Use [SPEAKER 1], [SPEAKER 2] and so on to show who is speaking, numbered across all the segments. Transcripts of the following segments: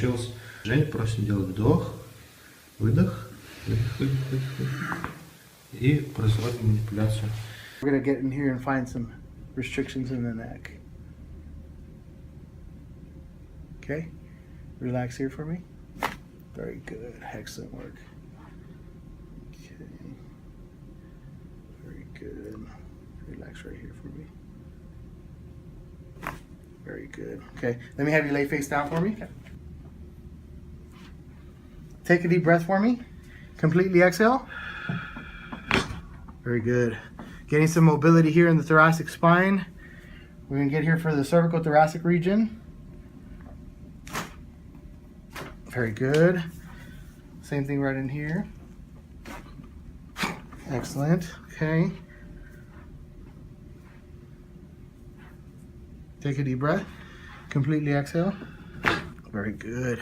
[SPEAKER 1] chills. Женя, просим делать вдох, выдох, выдох, выдох, выдох, выдох. И производим манипуляцию.
[SPEAKER 2] We're gonna get in here and find some restrictions in the neck. Okay, relax here for me. Very good, excellent work. Okay, very good. Relax right here for me. Very good. Okay, let me have you lay face down for me. Take a deep breath for me. Completely exhale. Very good. Getting some mobility here in the thoracic spine. We're gonna get here for the cervical thoracic region. Very good. Same thing right in here. Excellent. Okay. Take a deep breath. Completely exhale. Very good.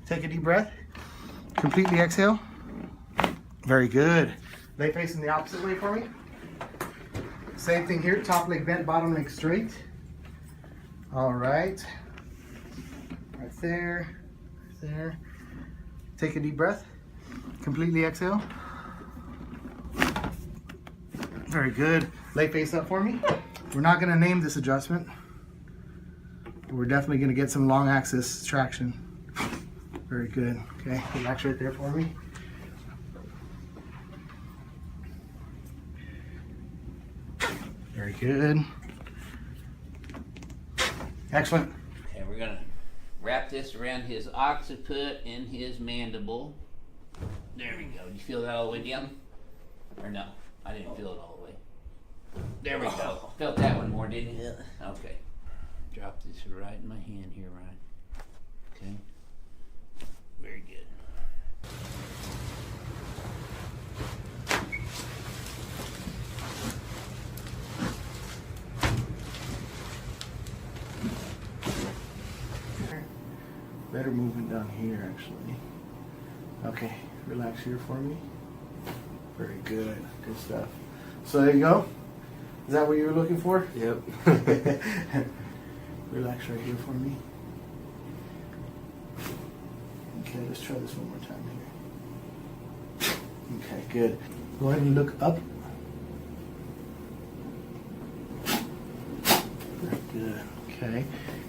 [SPEAKER 2] Take a deep breath. Completely exhale. Very good. Lay facing the opposite way for me. Same thing here. Top leg bent, bottom leg straight. All right. Right there. Right there. Take a deep breath. Completely exhale. Very good. Lay face up for me. We're not going to name this adjustment. We're definitely going to get some long axis traction. Very good. Okay, relax right there for me. Very good. Excellent.
[SPEAKER 3] Okay, we're going to wrap this around his occiput and his mandible. There we go. Do you feel that all the way down? Or no? I didn't feel it all the way. There we go. Felt that one more, didn't you? Yeah. Okay. Drop this right in my hand here, Ryan. Okay. Very good.
[SPEAKER 2] Better movement down here, actually. Okay, relax here for me. Very good. Good stuff. So there you go. Is that what you were looking for?
[SPEAKER 1] Yep.
[SPEAKER 2] Relax right here for me. Okay, let's try this one more time here. Okay, good. Go ahead and look up. Very good. Okay.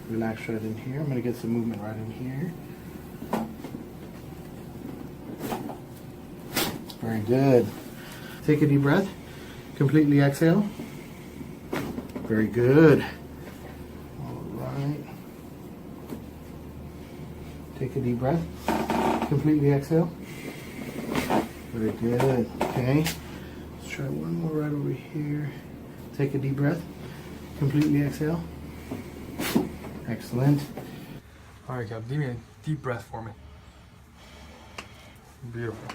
[SPEAKER 2] Relax right in here. I'm going to get some movement right in here. Very good. Take a deep breath. Completely exhale. Very good. All right. Take a deep breath. Completely exhale. Very good. Okay. Let's try one more right over here. Take a deep breath. Completely exhale. Excellent.
[SPEAKER 4] All right, Gab, give me a deep breath for me. Beautiful.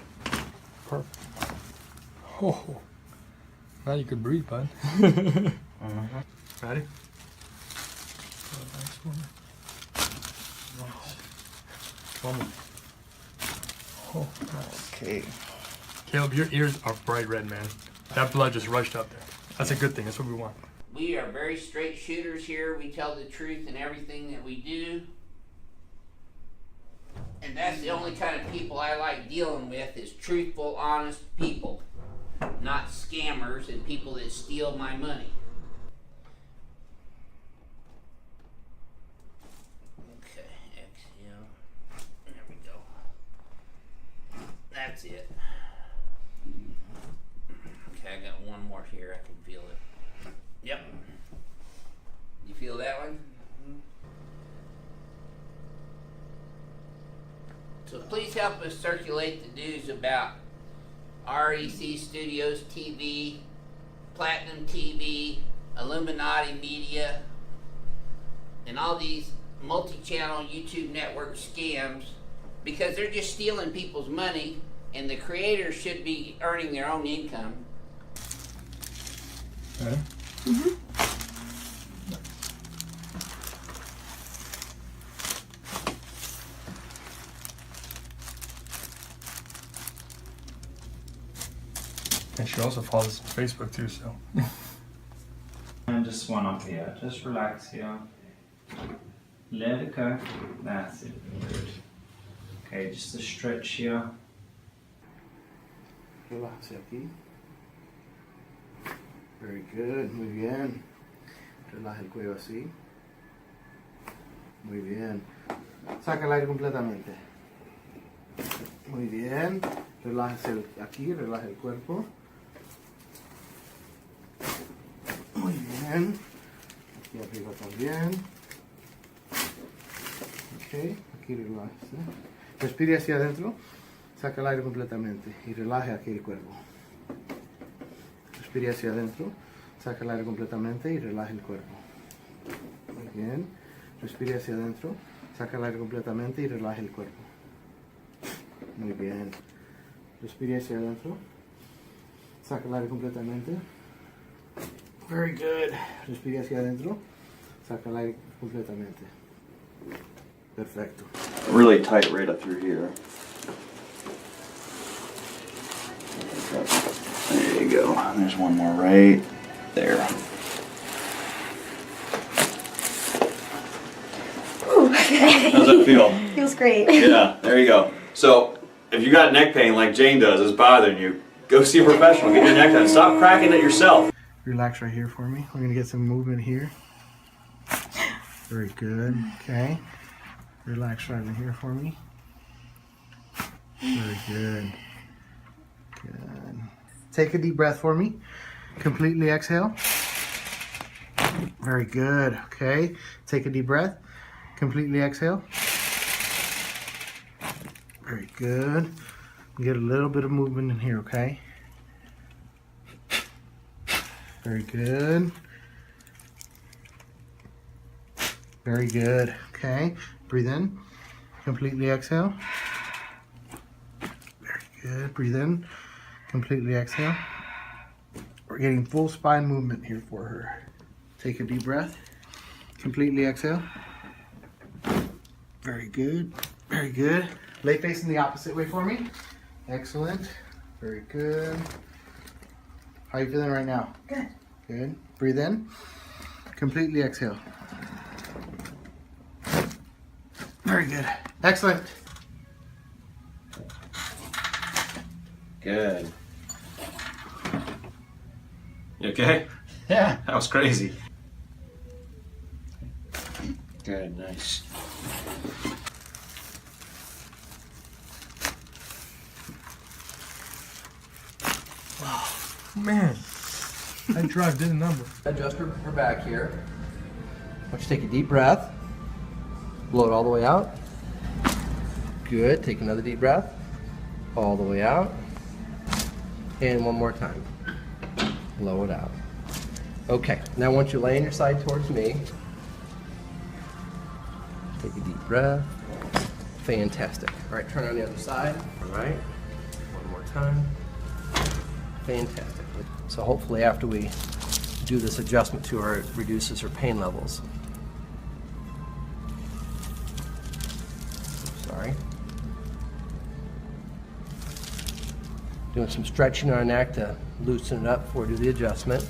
[SPEAKER 4] Perfect. Oh, now you can breathe, bud. Ready? Nice one. Nice. One more. Oh, nice.
[SPEAKER 2] Okay.
[SPEAKER 4] Caleb, your ears are bright red, man. That blood just rushed up there. That's a good thing. That's what we want.
[SPEAKER 3] We are very straight shooters here. We tell the truth in everything that we do. And that's the only kind of people I like dealing with is truthful, honest people. Not scammers and people that steal my money. Okay, exhale. There we go. That's it. Okay, I got one more here. I can feel it. Yep. You feel that one? So please help us circulate the news about REC Studios TV, Platinum TV, Illuminati Media, and all these multi-channel YouTube network scams, because they're just stealing people's money and the creators should be earning their own income.
[SPEAKER 4] Okay. And she also follows us on Facebook too, so.
[SPEAKER 5] And just one up here. Just relax here. Let it go. That's it. Good. Okay, just a stretch here.
[SPEAKER 2] Relájese aquí. Very good, muy bien. Relaja el cuello así. Muy bien. Saca el aire completamente. Muy bien. Relájese aquí, relaja el cuerpo. Muy bien. Aquí arriba también. Ok, aquí relájese. Respire hacia adentro. Saca el aire completamente y relaje aquí el cuerpo. Respire hacia adentro. Saca el aire completamente y relaje el cuerpo. Muy bien. Respire hacia adentro. Saca el aire completamente y relaje el cuerpo. Muy bien. Respire hacia adentro. Saca el aire completamente. Very good. Respire hacia adentro. Saca el aire completamente. Perfecto.
[SPEAKER 6] Really tight right up through here. There you go. There's one more right there.
[SPEAKER 7] Ooh, okay.
[SPEAKER 6] How's that feel?
[SPEAKER 7] Feels great.
[SPEAKER 6] Yeah, there you go. So, if you got neck pain like Jane does, it's bothering you, go see a professional, get your neck done. Stop cracking it yourself.
[SPEAKER 2] Relax right here for me. We're gonna get some movement here. Very good. Okay. Relax right in here for me. Very good. Good. Take a deep breath for me. Completely exhale. Very good. Okay. Take a deep breath. Completely exhale. Very good. Get a little bit of movement in here, okay? Very good. Very good. Okay. Breathe in. Completely exhale. Very good. Breathe in. Completely exhale. We're getting full spine movement here for her. Take a deep breath. Completely exhale. Very good. Very good. Lay facing the opposite way for me. Excellent. Very good. How are you feeling right now?
[SPEAKER 7] Good.
[SPEAKER 2] Good. Breathe in. Completely exhale. Very good. Excellent.
[SPEAKER 6] Good. You okay?
[SPEAKER 5] Yeah.
[SPEAKER 6] That was crazy. Good, nice.
[SPEAKER 4] Man, that drive did a number.
[SPEAKER 8] Adjust her back here. I want you to take a deep breath. Blow it all the way out. Good. Take another deep breath. All the way out. And one more time. Blow it out. Okay. Now I want you to lay on your side towards me. Take a deep breath. Fantastic. All right, turn on the other side. All right. One more time. Fantastic. So hopefully after we do this adjustment to her, it reduces her pain levels. Sorry. Doing some stretching on our neck to loosen it up before we do the adjustment.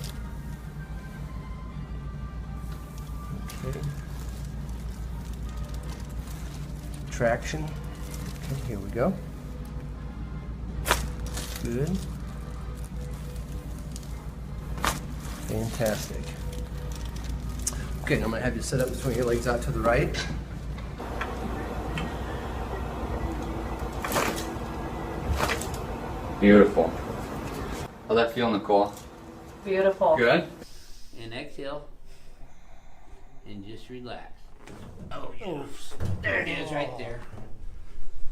[SPEAKER 8] Okay. Traction. Okay, here we go. Good. Fantastic. Okay, now I'm going to have you sit up and swing your legs out to the right.
[SPEAKER 9] Beautiful. How'd that feel, Nicole?
[SPEAKER 7] Beautiful.
[SPEAKER 9] Good?
[SPEAKER 3] And exhale. And just relax. Oh, yes. There it is right there.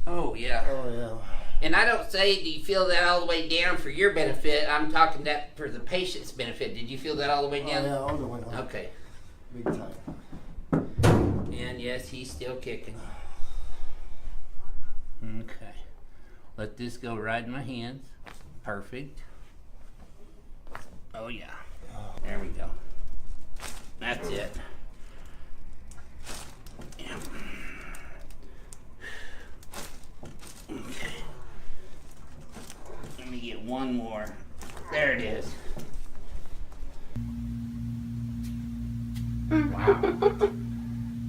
[SPEAKER 3] Oh, yeah.
[SPEAKER 2] Oh, yeah.
[SPEAKER 3] And I don't say, do you feel that all the way down for your benefit? I'm talking that for the patient's benefit. Did you feel that all the way down?
[SPEAKER 2] Yeah, all the way down.
[SPEAKER 3] Okay.
[SPEAKER 2] Big time.
[SPEAKER 3] And yes, he's still kicking. Okay. Let this go right in my hands. Perfect. Oh, yeah. There we go. That's it. Yeah. Okay. Let me get one more. There it is.
[SPEAKER 6] Wow.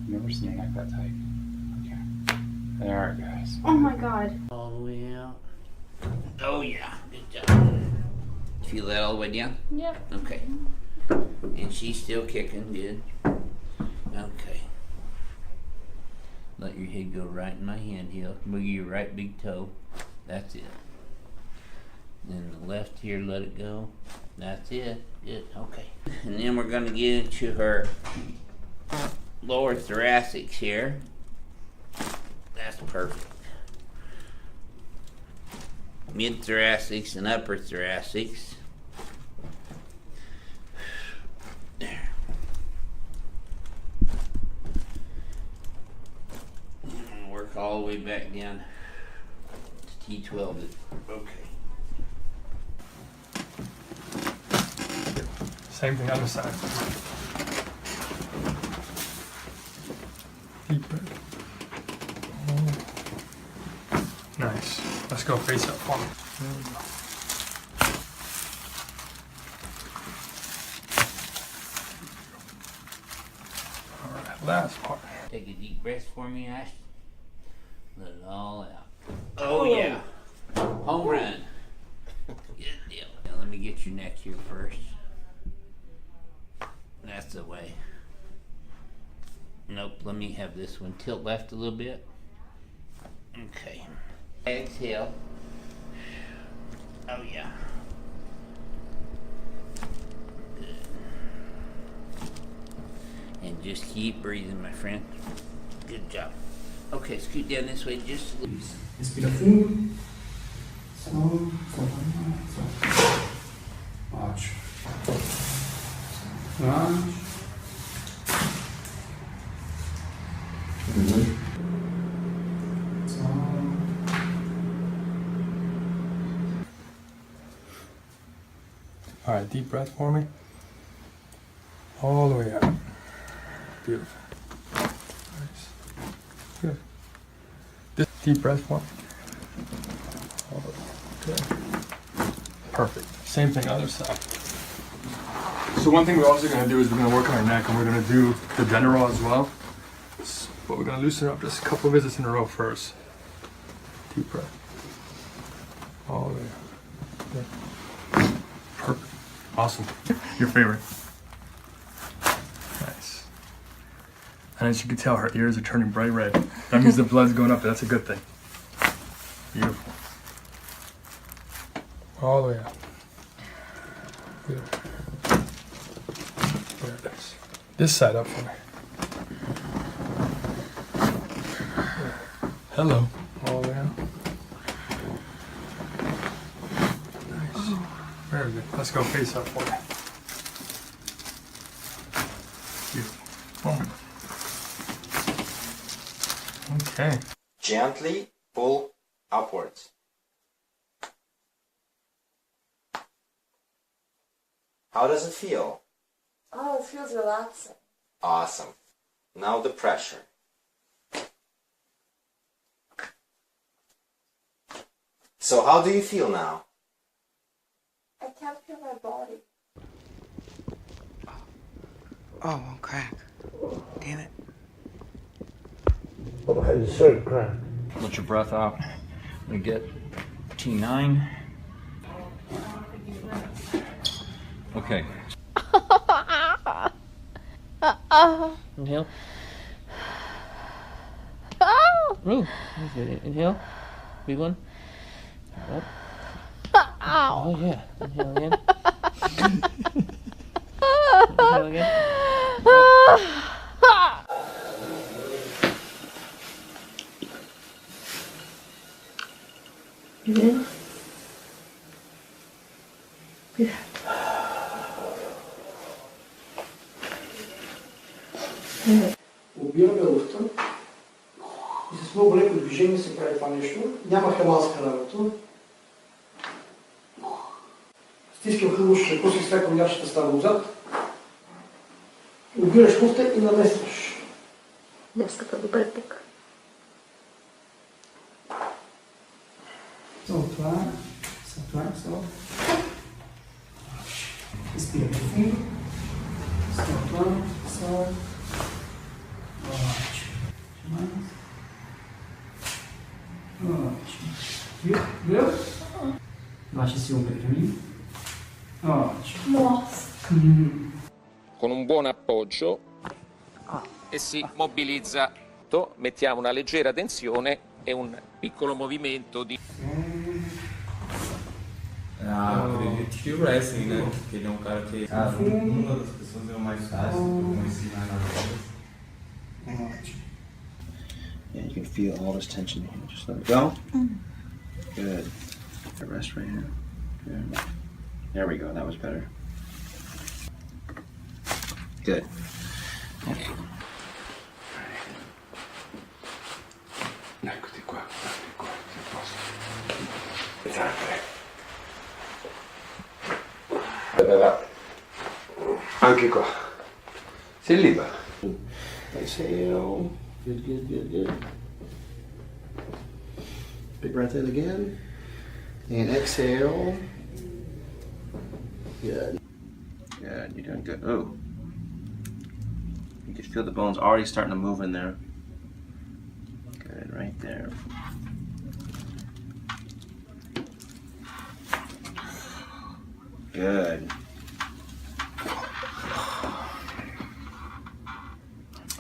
[SPEAKER 6] Never
[SPEAKER 4] seen your neck that tight. Okay. There it goes.
[SPEAKER 7] Oh my god.
[SPEAKER 3] All the way out. Oh yeah, good job. Feel that all the way down?
[SPEAKER 7] Yep.
[SPEAKER 3] Okay. And she's still kicking, good. Okay. Let your head go right in my hand heel. Move your right big toe. That's it. Then the left here, let it go. That's it. Good. Okay. And then we're going to get into her lower thoracics here. That's perfect. Mid thoracics and upper thoracics. There. And I'm going to work all the way back down to T12. Okay.
[SPEAKER 4] Same thing other side. Deep breath. Oh. Nice. Let's go face up for me. There we go. Alright, last part.
[SPEAKER 3] Take a deep breath for me, Ash. Let it all out. Oh yeah. Home run. Good deal. Now let me get your neck here first. That's the way. Nope, let me have this one. Tilt left a little bit. Okay. Exhale. Oh yeah. Good. And just keep breathing, my friend. Good job. Okay, scoot down this way just a little.
[SPEAKER 2] Respira fundo. Solta, solta. Ótimo. Relaxa.
[SPEAKER 4] All right, deep breath for me. All the way out. Beautiful. Nice. Good. This deep breath for me. All the way. Good. Perfect. Same thing other side. So one thing we're also going to do is we're going to work on our neck, and we're going to do the general as well. But we're going to loosen up just a couple of visits in a row first. Deep breath. All the way out. Good. Perfect. Awesome. Your favorite. Nice. And as you can tell, her ears are turning bright red. That means the blood's going up. That's a good thing. Beautiful. All the way out. Good. There it is. This side up for me. Hello. All the way out. Nice. Very good. Let's go face up for you. Beautiful. Okay.
[SPEAKER 10] Gently pull upwards. How does it feel?
[SPEAKER 7] Oh, it feels relaxing.
[SPEAKER 10] Awesome. Now the pressure. So how do you feel now?
[SPEAKER 7] I can't feel my body.
[SPEAKER 11] Oh, on crack. Damn it.
[SPEAKER 1] It's so crack.
[SPEAKER 5] Let your breath out. We get T9. Okay.
[SPEAKER 3] Inhale. Ooh, that's good. Inhale. Big one. Up. Oh yeah. Inhale again. Inhale again.
[SPEAKER 7] Breathe in. Breathe out.
[SPEAKER 2] Обираме лъвта и с много леко движение се прави това нещо. Няма хамалска работа. Стискам хубаво широко, си слекам лявшата става отзад. Обираш лъвта и наместваш.
[SPEAKER 7] Днеската добър пук.
[SPEAKER 2] Само това, само това, само. Изпираме фундо. Само това, само. Ótimo.
[SPEAKER 12] Lasci un pelino lì.
[SPEAKER 13] Con un buon appoggio e si mobilizza. Mettiamo una leggera tensione e un piccolo movimento di...
[SPEAKER 14] Acredito que o wrestling, né? Que ele é um cara que uma das pessoas é o mais fácil para ensinar nas aulas.
[SPEAKER 1] Yeah, you can feel all this tension here. Just let it go. Good. Rest right here. Good. There we go. That was better. Good. Okay.
[SPEAKER 14] Eccoti qua, sei a posto. Sempre. Anche qua. Sei libero.
[SPEAKER 1] Exhale. Good, good, good, good. Big breath in again. And exhale. Good. Good, you're doing good. Oh. You can feel the bones already starting to move in there. Good, right there. Good.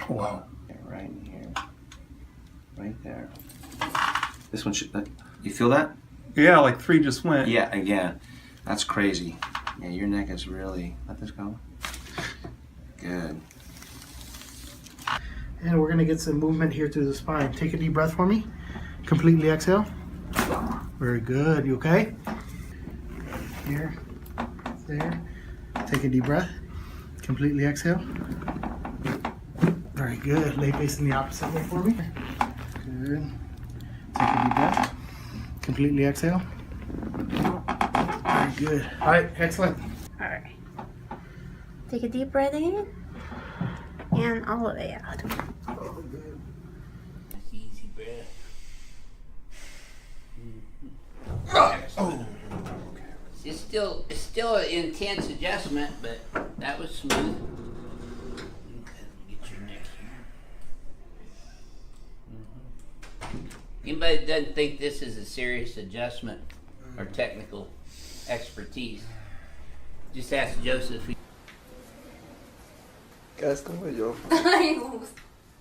[SPEAKER 2] Wow.
[SPEAKER 1] Right in here. Right there. This one should. You feel that?
[SPEAKER 15] Yeah, like 3 just went.
[SPEAKER 1] Yeah, again. That's crazy. Yeah, your neck is really. Let this go. Good.
[SPEAKER 2] And we're gonna get some movement here through the spine. Take a deep breath for me. Completely exhale. Very good. You okay? Here. There. Take a deep breath. Completely exhale. Very good. Lay facing the opposite way for me. Good. Take a deep breath. Completely exhale. Very good. All right, excellent.
[SPEAKER 7] All right. Take a deep breath in and all the way out.
[SPEAKER 3] Easy breath.
[SPEAKER 2] Oh.
[SPEAKER 3] It's still an intense adjustment, but that was smooth. Get your neck here. Anybody that doesn't think this is a serious adjustment or technical expertise, just ask Joseph.
[SPEAKER 2] Quedas como yo.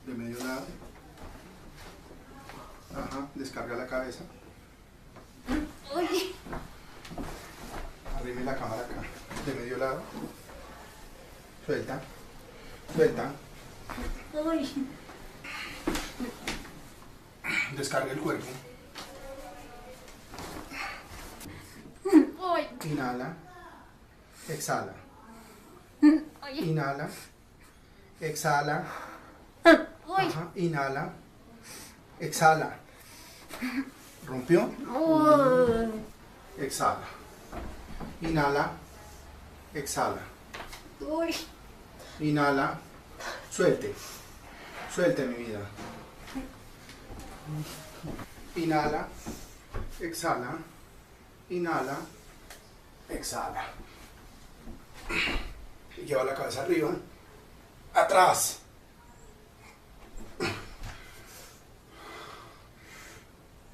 [SPEAKER 2] De medio lado. Ajá, descarga la cabeza. Arrime la cámara acá. De medio lado. Suelta. Suelta. Descarga el cuerpo. Inhala. Exhala. Inhala. Exhala. Ajá. Inhala. Exhala. ¿Rompió? Exhala. Inhala. Exhala. Inhala. Suelte. Suelte, mi vida. Inhala. Exhala. Inhala. Exhala. Y lleva la cabeza arriba. Atrás.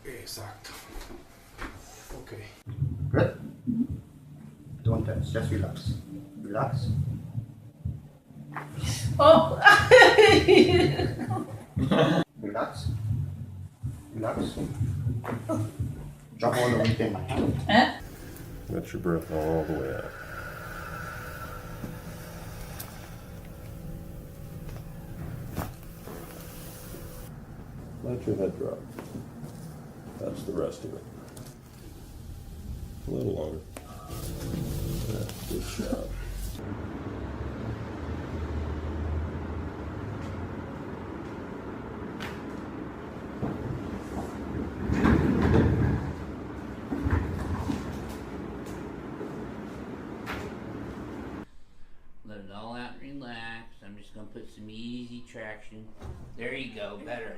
[SPEAKER 2] Exacto. Okay.
[SPEAKER 1] Good. Don't touch. Just relax. Relax.
[SPEAKER 7] Oh.
[SPEAKER 1] Relax. Relax. Drop all the weight in.
[SPEAKER 16] Let your breath all the way out. Let your head drop. That's the rest of it. A little longer. Yeah, good job.
[SPEAKER 3] Let it all out and relax. I'm just going to put some easy traction. There you go, better.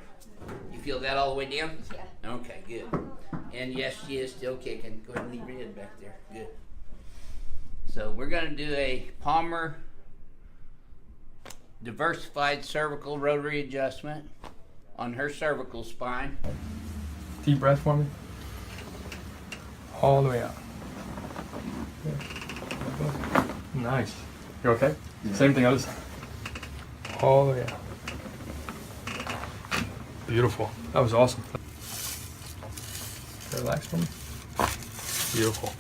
[SPEAKER 3] You feel that all the way down? Yeah. Okay, good. And yes, she is still kicking. Go ahead and leave your head back there. Good. So we're going to do a Palmer diversified cervical rotary adjustment on her cervical spine.
[SPEAKER 4] Deep breath for me. All the way out. Nice. You okay?
[SPEAKER 1] Yeah.
[SPEAKER 4] Same thing, other side. All the way out. Beautiful. That was awesome. Relax for me. Beautiful.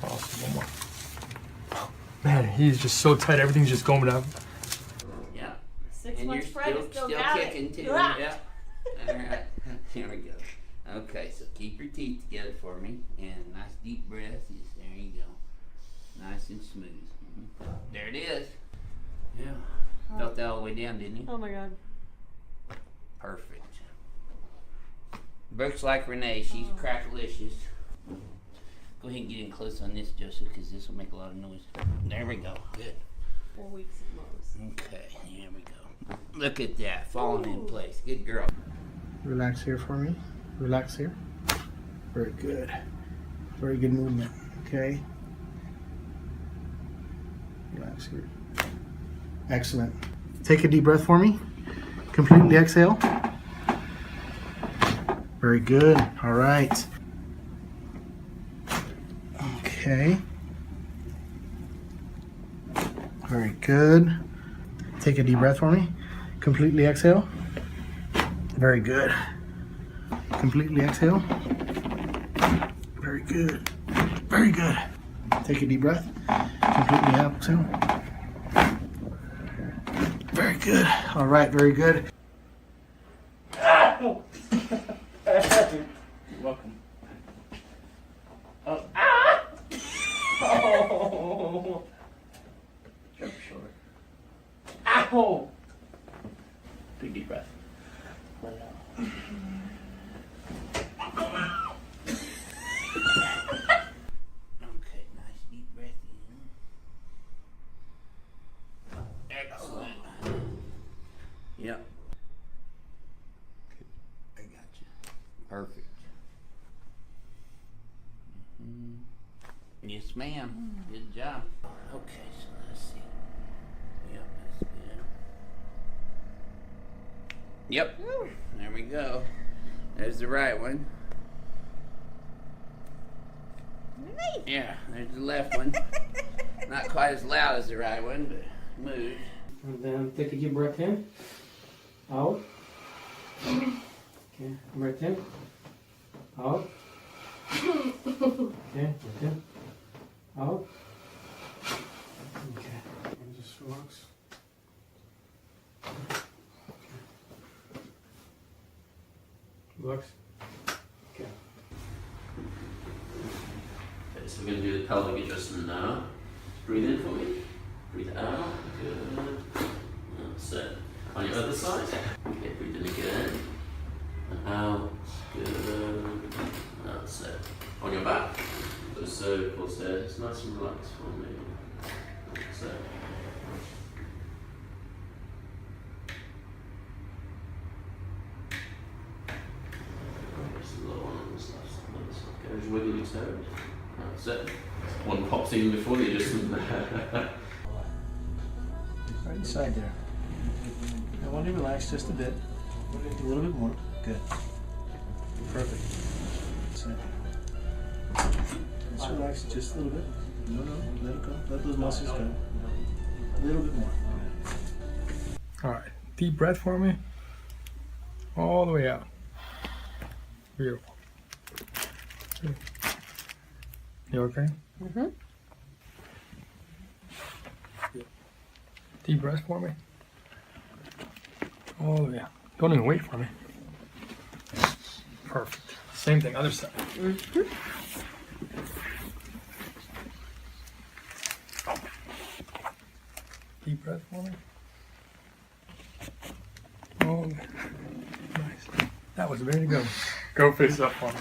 [SPEAKER 4] Awesome. One more. Man, he's just so tight. Everything's just going down.
[SPEAKER 3] Yeah.
[SPEAKER 7] 6
[SPEAKER 3] And
[SPEAKER 7] months
[SPEAKER 3] you're
[SPEAKER 7] pregnant,
[SPEAKER 3] still
[SPEAKER 7] got
[SPEAKER 3] kicking
[SPEAKER 7] it.
[SPEAKER 3] too.
[SPEAKER 7] Ah.
[SPEAKER 3] Yeah. All right. Here we go. Okay, so keep your teeth together for me, and nice deep breath. Yes, there you go. Nice and smooth. There it is. Yeah. Felt that all the way down, didn't you?
[SPEAKER 7] Oh my God.
[SPEAKER 3] Perfect. Brooks like Renee. She's crackalicious. Go ahead and get in close on this, Joseph, because this will make a lot of noise. There we go. Good.
[SPEAKER 7] 4 weeks at most.
[SPEAKER 3] Okay, here we go. Look at that, falling in place. Good girl.
[SPEAKER 2] Relax here for me. Relax here. Very good. Very good movement. Okay. Relax here. Excellent. Take a deep breath for me. Completely exhale. Very good. All right. Okay. Very good. Take a deep breath for me. Completely exhale. Very good. Completely exhale. Very good. Very good. Take a deep breath. Completely exhale. Very good. All right, very good.
[SPEAKER 3] You're welcome. Oh, ah! Oh! Jump short. Ow! Big deep breath. Let it out. Okay, nice deep breath in. Excellent. Yep. I got you. Perfect. Yes, ma'am. Good job. Okay, so let's see. Yep, that's good. Yep. There we go. There's the right one. Yeah, there's the left one. Not quite as loud as the right one, but move.
[SPEAKER 12] And then take a deep breath in. Out. Okay, breath in. Out. Okay, breath in. Out. Okay. And just relax. Relax. Okay.
[SPEAKER 17] Okay, so we're going to do the pelvic adjustment now. Breathe in for me. Breathe out. Good. That's it. On your other side. Okay, breathe in again. And out. Good. That's it. On your back. Those circles there. It's nice and relaxed for me. That's it. Just a little one on this left side. Okay, just wiggle your toes. That's it. One pops even before the adjustment.
[SPEAKER 2] Right inside there. I want to relax just a bit. A little bit more. Good. Perfect. That's it. Let's relax just a little bit. No, let it go. Let those muscles go. A little bit more.
[SPEAKER 4] All right. Deep breath for me. All the way out. Beautiful. Good. You okay?
[SPEAKER 7] Mm-hmm.
[SPEAKER 4] Deep breath for me. All the way out. Don't even wait for me. Perfect. Same thing, other side.
[SPEAKER 7] Mm-hmm.
[SPEAKER 4] Deep breath for me. Oh, nice. That was very good. Go face up for me.